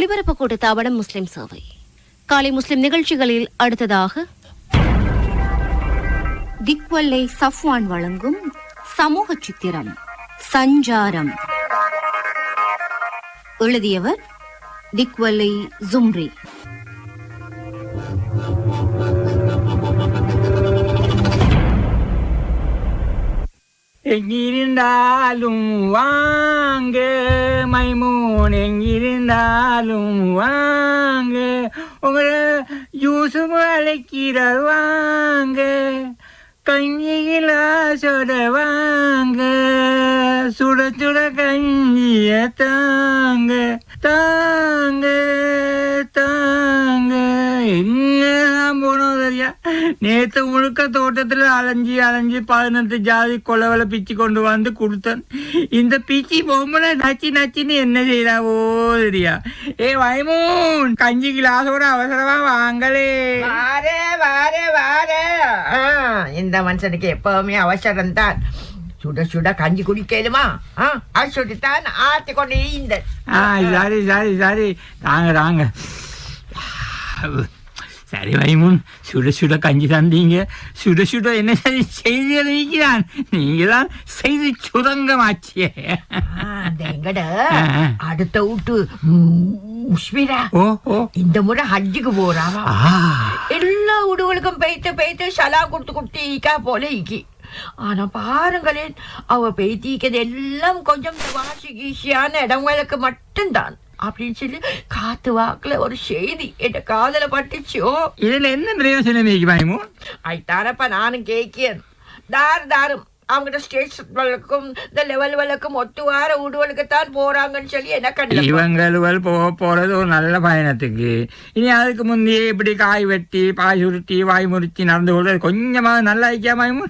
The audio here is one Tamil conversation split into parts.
ஒலிபரப்பு கூட்டத்தாவனம் முஸ்லிம் சேவை காலை முஸ்லிம் நிகழ்ச்சிகளில் அடுத்ததாக திக்வல்லை சஃப்வான் வழங்கும் சமூக சித்திரம் சஞ்சாரம். எழுதியவர் திக்வல்லை ஜும்ரி. எங்கிருந்தாலும் வாங்க மைமூன், எங்கிருந்தாலும் வாங்க, உங்களை யூசுப் அழைக்கிறார் வாங்க, கஞ்சிகளா சொட வாங்க, சுட சுட கஞ்சிய தாங்க தாங்க தாங்க. என்ன போனோம் சரியா, நேற்று முழுக்க தோட்டத்தில் அலைஞ்சி 18 ஜாதி கொலவலை பிச்சு கொண்டு வந்து கொடுத்தேன். இந்த பிச்சி பொம்பளை நச்சு நச்சுன்னு என்ன செய்யறாவோ சரியா. ஏ வைமூன், கஞ்சி கிளாஸோட அவசரமா வாங்களே. வாரே வாரே வாரே. இந்த மனுஷனுக்கு எப்பவுமே அவசரம் தான். சுட சுட கஞ்சி குடிக்கலுமா? அசுட்டுத்தான் ஆத்தி கொண்டு இந்த. சரி சரி சரி, தாங்க தாங்க. சரி வைமூன், சுட சுட கஞ்சி தந்தீங்க. சுட சுட என்ன செய்தி அறிவிக்கிறான், நீங்க தான் செய்தி சுரங்கமாச்சியே. எங்கட அடுத்த வீட்டு முஷ்மிரா இந்த முறை ஹஜ்ஜுக்கு போறாவா. எல்லா வீடுகளுக்கும் பெய்த்து பெய்த்து சலா கொடுத்து ஈக்கா போல ஈக்கி. ஆனா பாருங்களேன், அவ பெய்திக்கிறது எல்லாம் கொஞ்சம் வாசி கீசியான இடங்களுக்கு மட்டும்தான் அப்படின்னு சொல்லி காத்து வாக்குல ஒரு செய்தி என் காதல பட்டுச்சோ. இதுல என்ன பிரயோஜனம்? ஐத்தானப்பா நானும் கேட்கிறேன். தாரும் அவங்ககிட்ட ஸ்டேட் வழக்கும் இந்த லெவல் வழக்கும் ஒத்து வார வீடுகளுக்குத்தான் போறாங்கன்னு சொல்லி என்ன கண்டு. இவங்கள் போறது ஒரு நல்ல பயணத்துக்கு. இனி அதுக்கு முந்தையே இப்படி காய் வெட்டி பாய் சுருட்டி வாய் முறிச்சி நடந்து கொள்வது கொஞ்சமாக நல்லா ஐக்கியமாயும்.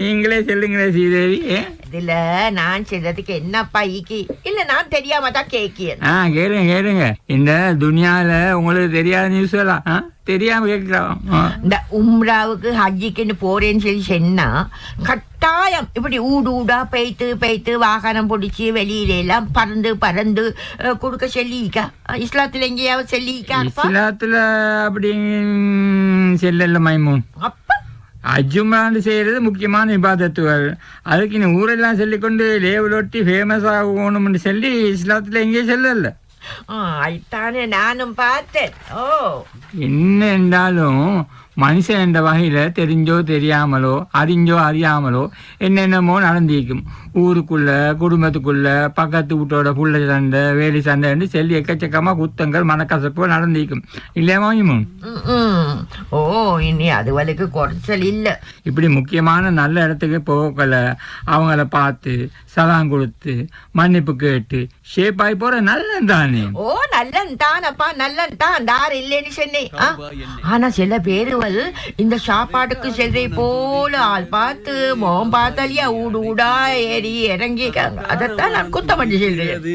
நீங்களே சொல்லுங்களே ஸ்ரீதேவி. இதுல நான் சொல்றதுக்கு என்னப்பா ஈக்கி இல்ல, நான் தெரியாம தான் கேட்கிறேன். கேளுங்க. இந்த துனியால உங்களுக்கு தெரியாத நியூஸ் எல்லாம் தெரியாம கேட்கிறோம். இந்த உம்ராவுக்கு ஹஜ்ஜிக்குன்னு போறேன்னு சொல்லி சொன்னா கட்டாயம் இப்படி ஊடா பெய்த்து வாகனம் பிடிச்சி வெளியில எல்லாம் பறந்து கொடுக்க சொல்லிக்கா. இஸ்லாத்துல எங்கேயாவது சொல்லிக்கா? இஸ்லாத்துல அப்படி செல்லல மைமூன். அப்ப அஜுமான்னு செய்யறது முக்கியமான இபாதத்துகள். அதுக்கு நீ ஊரெல்லாம் சொல்லிக்கொண்டு லேவலொட்டி ஃபேமஸ் ஆகணும்னு சொல்லி இஸ்லாத்துல எங்கேயும் செல்லல. அதுதானே நானும் பார்த்தேன். என்ன என்றாலும் மனுஷன் என்ற வகையில தெரிஞ்சோ தெரியாமலோ அறிஞ்சோ அறியாமலோ என்னென்னமோ நடந்திருக்கும். ஊருக்குள்ள குடும்பத்துக்குள்ள பக்கத்து வீட்டோட புள்ள சண்டை வேலி சண்டை சொல்லி எக்கச்சக்கமா குத்தங்கள் மனக்கசப்போ நடந்திருக்கும் இல்லையா? இனி அதுவளுக்கு குறைச்சல் இல்ல. இப்படி முக்கியமான நல்ல இடத்துக்கு போகல அவங்கள பார்த்து சலாம் கொடுத்து மன்னிப்பு கேட்டு ஷேப் ஆகி போற நல்லன் தானே. நல்லன் தானப்பா, நல்லன் தான், தார் இல்லைன்னு சொன்னேன். ஆனா சில பேரு இந்த சாப்பாட்டுக்கு செல்றை போல ஆள் பார்த்து முகம் பார்த்தாலியா ஊடா ஏறி இறங்கிக்காங்க. அதைத்தான் நான் குத்தம் பண்ணி சொல்றேன்.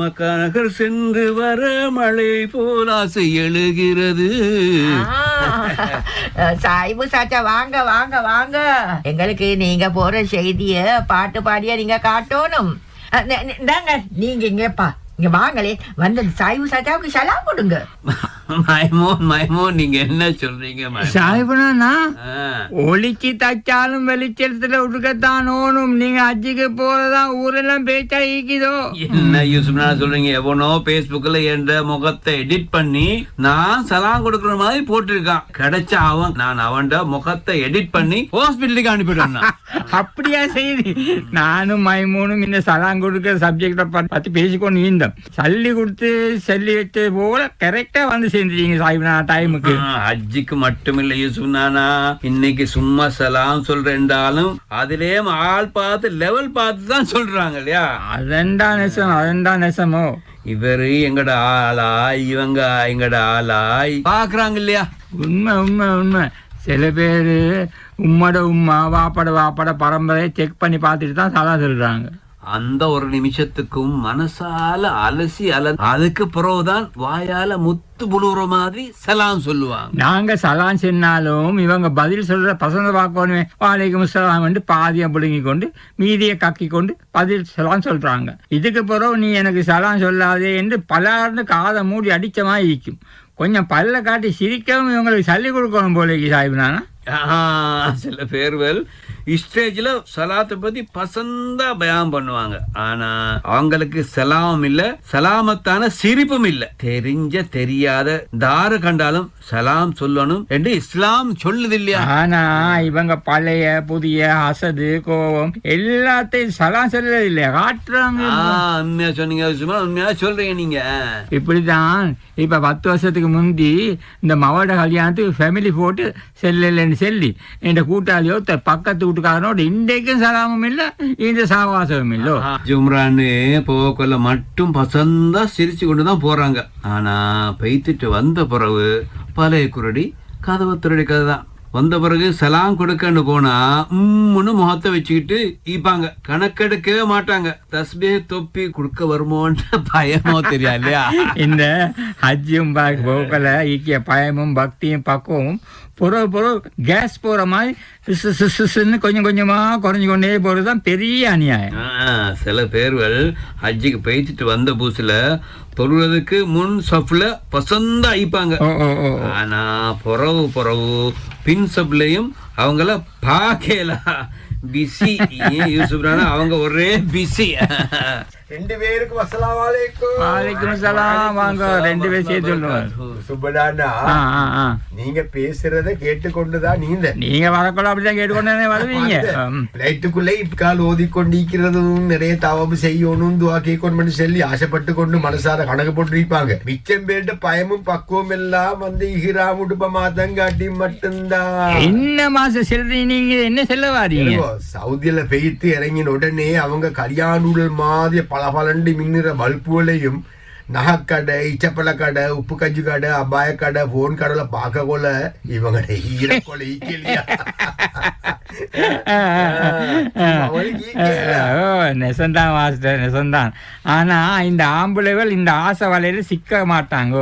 மக்காநகர் சென்று வர மழை போல் ஆசை எழுகிறது. சாய்பு சாச்சா வாங்க வாங்க வாங்க. எங்களுக்கு நீங்க போற செய்திய பாட்டு பாடியா நீங்க காட்டணும். நீங்க இங்கப்பா இங்க வாங்களே, வந்து சாய்பு சாச்சாவுக்கு சலாம் கொடுங்க. மைமோன் நீங்க என்ன சொல்றீங்க? சாய்புனா ஒளிச்சு தச்சாலும் வெளிச்சத்துல உடுக்கத்தான் ஓணும். நீங்க அஜிக்கு போறதா ஊரெல்லாம் பேச்சா ஈக்குதோ. என்ன யூசுப்னா சொல்றீங்க? எவனோ பேஸ்புக்ல என்ற முகத்தை எடிட் பண்ணி நான் சலாம் கொடுக்கற மாதிரி போட்டிருக்கான். கிடைச்ச நான் அவன்ட முகத்தை எடிட் பண்ணி ஹாஸ்பிட்டலுக்கு அனுப்பிடுறேன். அப்படியா செய்தி? நானும் மைமூனும் இந்த சலாம் கொடுக்கிற சப்ஜெக்ட பத்தி பேசிக்கொண்டு இருந்தோம். சல்லி கொடுத்து சல்லி வச்சு போல கரெக்டா வந்து சேர்ந்துட்டீங்க சாஹிப்னா டைமுக்கு. ஹஜ்ஜிக்கு மட்டுமில்ல யூசுப்னா, இன்னைக்கு சும்மா சலாம் சொல்றேன்டாலும் அதிலேயே ஆள் பார்த்து லெவல் பார்த்து தான் சொல்றாங்க இல்லையா? அதெண்டா நெசமோ. இவரு எங்கட ஆளாய் இவங்க எங்கட ஆளாய் பாக்குறாங்க இல்லையா? உண்மை. சில பேரு உம்மோட உம்மா வாப்பட பரம்பரையை செக் பண்ணி பார்த்துட்டு தான் சலா சொல்றாங்க. அந்த ஒரு நிமிஷத்துக்கும் மனசால அலசி அதுக்கு பிறகுதான் வாயால முத்து புழுற மாதிரி சலாம் சொல்லுவாங்க. நாங்க சலாம் சொன்னாலும் இவங்க பதில் சொல்ற பசங்க பார்க்கணுமே, வாலைக்கும் சலாம் வந்து பாதியம் புடுங்கி கொண்டு மீதியை கக்கி கொண்டு பதில் சலாம் சொல்றாங்க. இதுக்கு பிறகு நீ எனக்கு சலாம் சொல்லாதே என்று பலர்ந்து காதை மூடி அடிச்ச மாதிரி இருக்கும். கொஞ்சம் பல்ல காட்டி சிரிக்கவும் இவங்களுக்கு சல்லி கொடுக்கணும் போல சாஹிப். நானா சில பேர்கள் ஸ்டேஜ்ல சலாத்தை பத்தி பசந்தா பயான் பண்ணுவாங்க. ஆனா அவங்களுக்கு சலாம் இல்ல, சலாமத்தான சிரிப்பும் இல்ல. தெரிஞ்ச தெரியாத தாரு கண்டாலும் சலாம் சொல்லணும் என்று இஸ்லாம் சொல்லுது இல்லையா? ஆனா இவங்க பழைய புதிய அசது கோபம் எல்லாத்தையும் சலாம் சொல்றது இல்லையா, காட்டுறாங்க. உண்மையா சொன்னீங்க, உண்மையா சொல்றீங்க நீங்க. இப்படிதான் இப்ப 10 வருஷத்துக்கு முந்தி இந்த மவட கல்யாணத்துக்கு ஃபேமிலி போட்டு செல்லு செல்லி என் கூட்டாளியோ பக்கத்து வீட்டுக்காரனோட இன்றைக்கும் சலாமும் இல்ல, இந்த சாவாசமும் இல்லோ. ஜும்ரான்னு போகல மட்டும் பசந்தா சிரிச்சு கொண்டுதான் போறாங்க. ஆனா பெய்த்துட்டு வந்த பிறகு பழைய குரடி கதவை திருடி கதை தான். வந்த பிறகு சலாம் கொடுக்கன்னு போனா முகத்தை வச்சுக்கிட்டு ஈப்பாங்க, கணக்கெடுக்கவே மாட்டாங்க. தஸ்பீ தொப்பி கொடுக்க வருமோன்ற பயமோ தெரியா இல்லையா? இந்த ஹஜ்ஜும் போகல ஈக்கிய பயமும் பக்தியும் பக்குவமும் பொறவு கேஸ் போற மாதிரி கொஞ்சம் கொஞ்சமா குறைஞ்சு கொண்டே போறதுதான் பெரிய அநியாயம். சில பேர்கள் ஹஜ்ஜுக்கு பெய்த்துட்டு வந்த பூசுல தொழுறதுக்கு முன் சப்ல பசந்தா அழிப்பாங்க. ஆனா பொறவு பின் சப்லையும் அவங்கள பாக்கல பிஸி. அவங்க ஒரே பிஸி. 2 பேருக்கும் அஸ்ஸலாமு அலைக்கும். வலைக்கும் சலாம். வாங்க 2 பேரும் சேர்த்து சொல்லுவாங்க. சுபடானா நீங்க பேசுறத கேட்டுக்கொண்டுதான் நீங்க வரக்குள்ள அப்படிதான் கேட்டுக்கொண்டே வருவீங்க. லைட்டுக்குள்ளே இக்கால் ஓதிக்கொண்டிருக்கிறதும் நிறைய தவம் செய்யணும் துவா கேட்கணும்னு சொல்லி ஆசைப்பட்டு கொண்டு மனசார கணக்கு போட்டு இருப்பாங்க. மிச்சம் பேர்ட்ட பயமும் பக்குவம் எல்லாம் வந்து இஹ்ராம் உடுப்ப மாதங்காட்டி மட்டும்தான். என்ன மாசம் செல்றீங்க, நீங்க என்ன செல்ல வாரீங்க? சவுதியில பெய்த்து இறங்கின உடனே அவங்க கல்யாணூடல் மாதிரி பலபலண்டு மின்னுற பல்புகளையும் நகைக்கடை, இச்சப்பழ கடை, உப்பு கஞ்சி கடை, அபாய கடை, போன் கடையில பார்க்க கொள்ள இவங்க நெசந்தான் மாஸ்டர், நெசந்தான். ஆனா இந்த ஆம்பளைகள் இந்த ஆசை வலையில சிக்க மாட்டாங்க,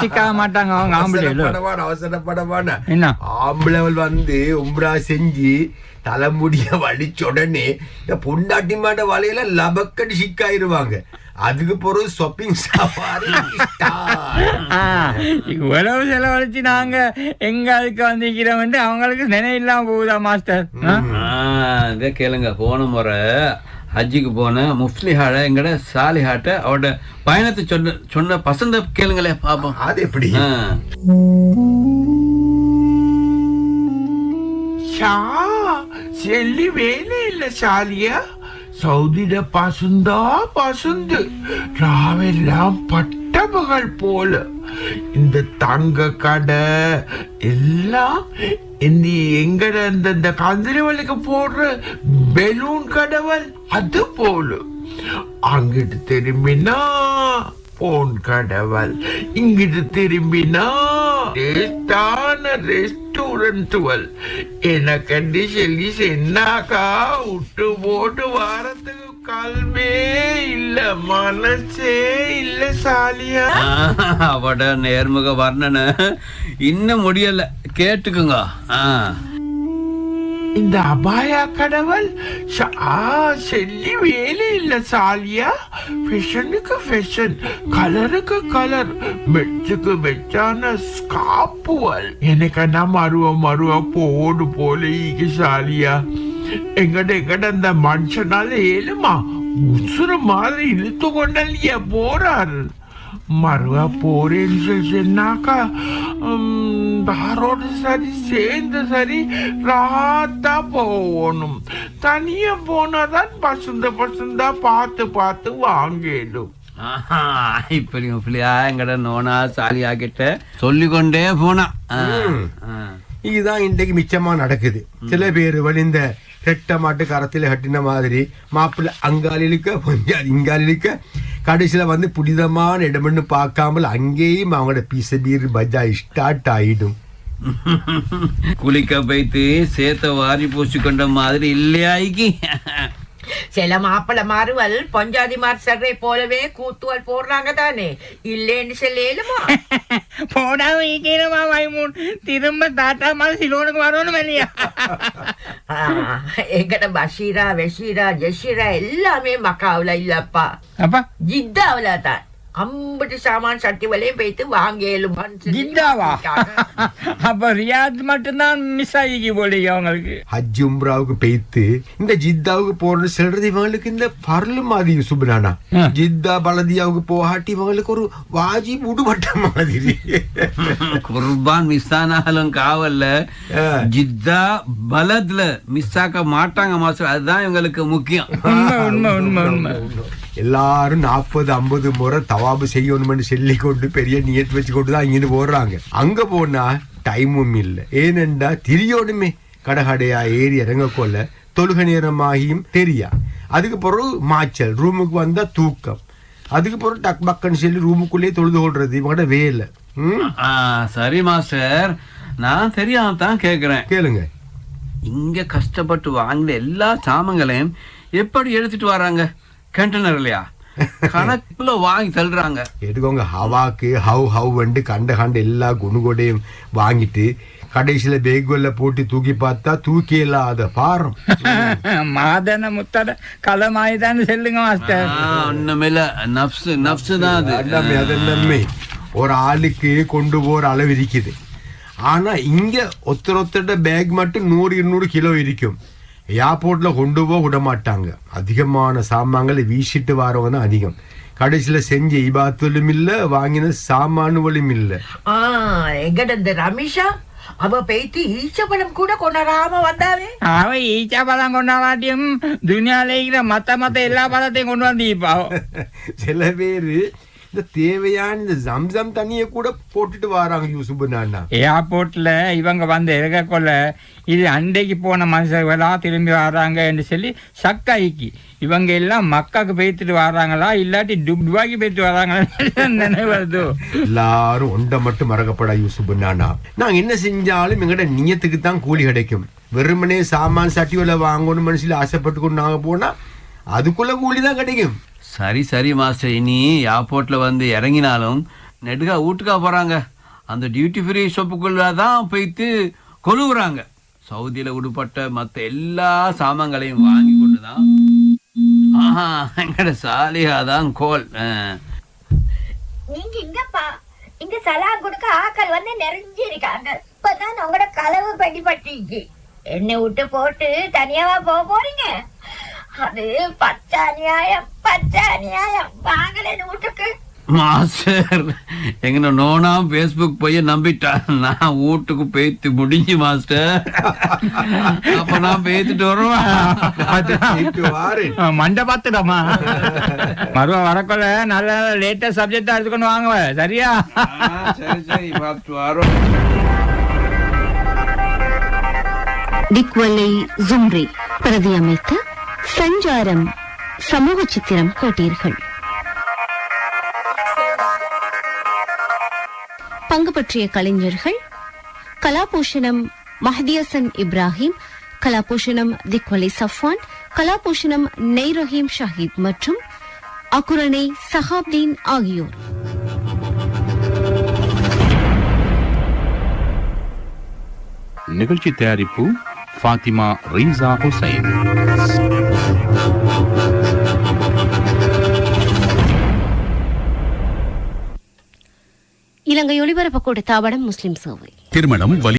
சிக்காக மாட்டாங்க. அவங்க ஆம்பளைகள் அவசரப்படவான என்ன ஆம்பளைகள் வந்து உம்ரா செஞ்சு தலைமுடிய வலிச்ச உடனே இந்த பொண்டாட்டி மாட்ட வலையில லபக்கடி சிக்காயிருவாங்க. அதுக்கு பிறகு ஷாப்பிங் சஃபாரி இவ்வளவு செலவழிச்சு நாங்க எங்க அதுக்கு வந்திருக்கிறோம் அவங்களுக்கு நினைவில்லாம போகுதா மாஸ்டர்? இதே கேளுங்க, போன முறை ஹஜ்ஜிக்கு போன முஃப்லிஹாட எங்கட சாலிஹாட்ட அவட பயணத்தை சொன்ன பசந்த கேளுங்களே பாப்போம். அது எப்படி? செல்லி வேலை இல்ல சாலியா, சவுதியில பசுந்து ராவெல்லாம் பட்டபகல் போல. இந்த தங்க கடை எல்லாம் எங்கட இந்த கந்திரவலுக்கு போடுற பெலூன் கடவுள் அது போல. அங்கிட்டு திரும்பினா போன் கடவுள், இங்கிட்டு திரும்பினா ரெஸ்டாரண்ட். எனக்கு சொல்லி சென்னாக்கா விட்டு போட்டு வாரத்துக்கு கல்வே இல்ல, மனசே இல்ல சாலியா. அவட நேர்முக வர்ணனை இன்னும் முடியல, கேட்டுக்குங்க. இந்த அபாயா கடவுள் செல்லி வேலை இல்ல சாலியா. ஃபேஷனுக்கு ஃபேஷன், கலருக்கு கலர், மெச்சுக்கு மெச்சான ஸ்காப்புவல். எனக்கு நான் மருவ போடு போல ஈக்கு சாலியா. எங்கட அந்த மனுஷனால ஏழுமா உசுர மாதிரி இழுத்து கொண்டல்லையா போறாரு. மறுவா போறேன்னு சொன்னாக்கா யாரோட சரி சேர்ந்து சரி ராத்தா போகணும். தனியா போனாதான் பசுந்தா பார்த்து வாங்கிடும். இப்படி எங்கட நோனா சாலியா கிட்ட சொல்லிக்கொண்டே போனா. இதுதான் இன்றைக்கு மிச்சமா நடக்குது. சில பேர் வலிந்த கெட்ட மாட்டு கரத்தில் கட்டின மாதிரி மாப்பிள்ளை அங்கால் இழுக்க பொஞ்சாது இங்கால் இழுக்க கடைசியில வந்து புனிதமான இடம்னு பார்க்காமல் அங்கேயும் அவங்களோட பீசபீர் பஜா ஸ்டார்ட் ஆயிடும். குளிக்க போய்த்து சேத்த வாரி பூசி கொண்ட மாதிரி இல்லையாய்க்கு. சில மாப்பிள்ள மாறுவல் பொஞ்சாதி மார்சரை போலவே கூத்துவல் போடுறாங்க தானே, இல்லேன்னு சொல்லேலுமா? போடாம ஈக்கணுமா மைமூன், திரும்ப தாத்தா மாதிரி சிலோனுக்கு வரணும் இல்லையா? எங்கட பஷீரா வெஷீரா ஜஷீரா எல்லாமே மக்காவுல இல்லப்பா, அப்பா ஜித்தாவுல தான். 50 சாமான் சட்டி வலையும் போய்த்து வாங்கேலும். ஜித்தாவா? அப்ப ரியாத் மட்டும்தான் மிஸ் ஆகி போலீங்க அவங்களுக்கு. ஹஜ் உம்ராவுக்கு பெய்த்து இந்த ஜித்தாவுக்கு போறது செல்றது இவங்களுக்கு இந்த பரலு மாதிரி சுபனானா. ஜித்தா பலதியாவுக்கு போகாட்டி இவங்களுக்கு ஒரு வாஜி விடுபட்ட மாதிரி. குர்பான் மிஸ் ஆனாலும் காவல்ல ஜித்தா பலத்ல மிஸ் ஆக்க மாட்டாங்க மாஸ்டர், அதுதான் இவங்களுக்கு முக்கியம். உண்மை உண்மை உண்மை. எல்லாரும் 40-50 முறை தவாபு செய்யணும்னு சொல்லி கொண்டு பெரிய நியத்து வச்சு கொண்டு தான் இங்கிருந்து போடுறாங்க. அங்க போனா டைமும் இல்லை. ஏனென்றா திரியோடுமே கடகடையா ஏறி இறங்கக்கொள்ள தொழுக நேரமாகியும் தெரியா. அதுக்கு பிறகு மாச்சல், ரூமுக்கு வந்தா தூக்கம், அதுக்கு பிறகு டக் பக்கன்னு சொல்லி ரூமுக்குள்ளேயே தொழுது கொள்றது இவங்கட வேலை. சரி மாஸ்டர், நான் தெரியாம தான் கேக்குறேன். கேளுங்க. இங்க கஷ்டப்பட்டு வாங்கின எல்லா சாமங்களையும் எப்படி எடுத்துட்டு வராங்க? கண்டெய்னர் இல்லையா, கணக்குல வாங்கி தள்ளுறாங்க. எடுக்கோங்க, ஹவாக்கு ஹவ் வந்து கண்ட எல்லா குணுகொடையும் வாங்கிட்டு கடைசியில பேகுவல்ல போட்டு தூக்கி பார்த்தா தூக்கி இல்லாத பாரம். மாதன முத்தட கலமாயிதான் சொல்லுங்க மாஸ்டர். ஒண்ணுமில்ல, நப்சு தான் அது. அதெல்லாமே ஒரு ஆளுக்கு கொண்டு போற அளவு இருக்குது. ஆனா இங்க ஒருத்தரோட பேக் மட்டும் 100-200 கிலோ இருக்கும். ஏர்போர்ட்ல கொண்டு போக விட மாட்டாங்க. அதிகமான சாமான்களை வீசிட்டு வரவங்க தான் அதிகம். கடைசியில செஞ்ச இபாத்துலும் இல்ல, வாங்கின சாமானுவலும் இல்ல. எங்கட இந்த ரமேஷா அவ பேத்தி ஈச்சப்பழம் கூட கொண்டாடாம வந்தாவே. அவ ஈச்சப்பழம் கொண்டாடாட்டியும் துனியால இருக்கிற மத்த எல்லா பழத்தையும் கொண்டு வந்து சில பேரு இந்த தேவையான இந்த ஜம்சம் தண்ணியை கூட போட்டுட்டு வராங்க யூசுபுன்னா. ஏர்போர்ட்ல இவங்க வந்து இறக்கொள்ள இது அண்டைக்கு போன மனுஷர்களா திரும்பி வர்றாங்க என்று சொல்லி சக்காய்க்கு இவங்க எல்லாம் மக்காக்கு பேத்துட்டு வர்றாங்களா இல்லாட்டி துபாய்க்கு பேத்து வர்றாங்களா நினைவது. எல்லாரும் ஒன்றை மட்டும் மறக்கப்படா யூசுபுன்னா, நாங்க என்ன செஞ்சாலும் எங்கட நியத்துக்கு தான் கூலி கிடைக்கும். வெறுமனே சாமான் சட்டியோல வாங்கணும் மனுஷில ஆசைப்பட்டு கொண்டு நாங்க போனா அதுக்குள்ள கூலி தான் கிடைக்கும். சரி மாஸ்டர், இனி ஏர்போர்ட்ல வந்து இறங்கினாலும் நெடுகா வீட்டுக்கா போறாங்க. அந்த டியூட்டி ஃப்ரீ ஷாப்புக்குள்ள தான் போயிட்டு கொழுவுறாங்க. சவுதியில உடுப்பட்ட மத்த எல்லா சாமான்களையும் வாங்கி கொண்டுதான் எங்கட சாலியாதான் கோல். நீங்க இங்கப்பா, இங்க சலா கொடுக்க ஆக்கள் வந்து நிறைஞ்சு இருக்காங்க. இப்பதான் உங்களோட களவு படிப்பட்டீங்க. என்னை விட்டு போட்டு தனியாவா போறீங்க? அது பச்சை அநியாயம். வாங்கலேன்னு வீட்டுக்கு. மாஸ்டர், எங்க நோனா பேஸ்புக் போய் நம்பிட்டான். நான் வீட்டுக்கு பேத்து முடிஞ்சு மாஸ்டர். அப்ப நான் பேத்துட்டு வருவேன். மண்டை பார்த்துடாமா மறுவா வரக்குள்ள நல்ல லேட்டஸ்ட் சப்ஜெக்டா எடுத்துக்கொண்டு வாங்குவ. சரியா? சரி பார்த்து வரோம். டிக்வலை ஜும்ரி பிரதி அமைத்த சஞ்சாரம் சமூக சித்திரம் கேட்டீர்கள். பங்கு பற்றிய கலைஞர்கள் கலாபூஷணம் மஹதியசன் இப்ராஹிம், கலாபூஷணம் திக்வலை சஃப்வான், கலாபூஷணம் நெய்ரஹீம் ஷஹீத் மற்றும் அக்குரணை சஹாப்தீன் ஆகியோர். நிகழ்ச்சி தயாரிப்பு ஃபாத்திமா ரீசா ஹுசைன். இலங்கை ஒலிபரப்பு கூட்ட தாபனம் முஸ்லிம் சேவை. திருமணம்